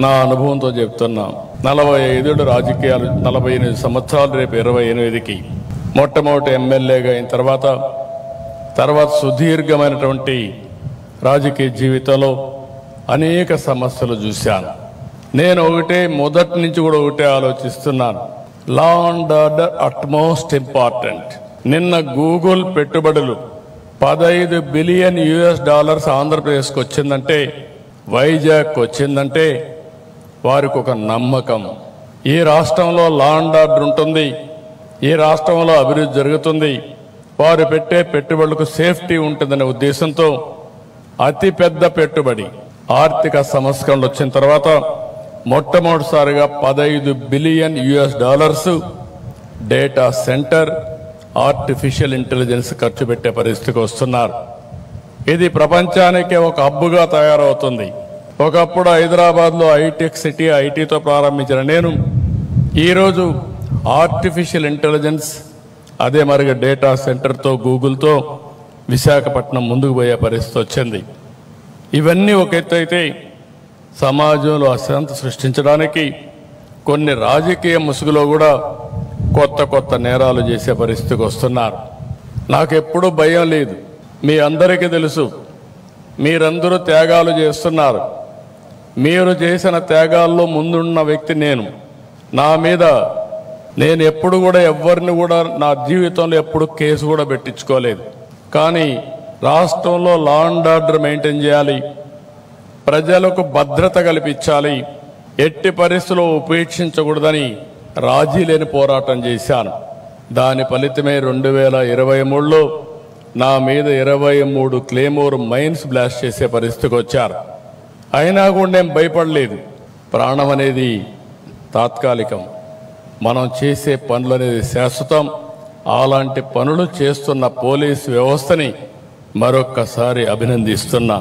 నా అనుభవంతో చెప్తున్నా. 45 రాజకీయాలు, 48 సంవత్సరాలు, రేపు 28కి మొట్టమొదటి ఎమ్మెల్యేగా అయిన తర్వాత సుదీర్ఘమైనటువంటి రాజకీయ జీవితంలో అనేక సమస్యలు చూశాను. నేను మొదటి నుంచి కూడా ఒకటే ఆలోచిస్తున్నాను. Law and order utmost important. నిన్న గూగుల్ పెట్టుబడులు $15 బిలియన్ ఆంధ్రప్రదేశ్కి వచ్చిందంటే, వైజాగ్కి వచ్చిందంటే వారికి ఒక నమ్మకం. ఈ రాష్ట్రంలో లా అండ్ ఆర్డర్ ఉంటుంది, ఈ రాష్ట్రంలో అభివృద్ధి జరుగుతుంది, వారు పెట్టే పెట్టుబడులకు సేఫ్టీ ఉంటుందనే ఉద్దేశంతో అతిపెద్ద పెట్టుబడి ఆర్థిక సంస్కరణలు వచ్చిన తర్వాత మొట్టమొదటిసారిగా $15 billion data centre, artificial intelligence ఖర్చు పెట్టే పరిస్థితికి వస్తున్నారు. ఇది ప్రపంచానికే ఒక హబ్బుగా తయారవుతుంది. ఒకప్పుడు హైదరాబాద్లో హైటెక్ సిటీ, ఐటీతో ప్రారంభించిన నేను ఈరోజు ఆర్టిఫిషియల్ ఇంటెలిజెన్స్, అదే మరిగా డేటా సెంటర్తో, గూగుల్తో విశాఖపట్నం ముందుకు పోయే పరిస్థితి వచ్చింది. ఇవన్నీ ఒక ఎత్తు అయితే, సమాజంలో అశాంతి సృష్టించడానికి కొన్ని రాజకీయ ముసుగులో కూడా కొత్త నేరాలు చేసే పరిస్థితికి వస్తున్నారు. నాకెప్పుడు భయం లేదు. మీ అందరికీ తెలుసు, మీరందరూ త్యాగాలు చేస్తున్నారు. మీరు చేసిన త్యాగాల్లో ముందున్న వ్యక్తి నేను. నా మీద నేను ఎప్పుడు కూడా ఎవరిని కూడా నా జీవితంలో ఎప్పుడు కేసు కూడా పెట్టించుకోలేదు. కానీ రాష్ట్రంలో లా అండ్ ఆర్డర్ మెయింటైన్ చేయాలి, ప్రజలకు భద్రత కల్పించాలి, ఎట్టి పరిస్థితుల్లో ఉపేక్షించకూడదని రాజీ లేని పోరాటం చేశాను. దాని ఫలితమే 2023లో నా మీద 23 క్లేమోర్ మైన్స్ బ్లాస్ట్ చేసే పరిస్థితికి వచ్చారు. అయినా కూడా నేను భయపడలేదు. ప్రాణం అనేది తాత్కాలికం, మనం చేసే పనులు అనేది శాశ్వతం. అలాంటి పనులు చేస్తున్న పోలీసు వ్యవస్థని మరొక్కసారి అభినందిస్తున్నా.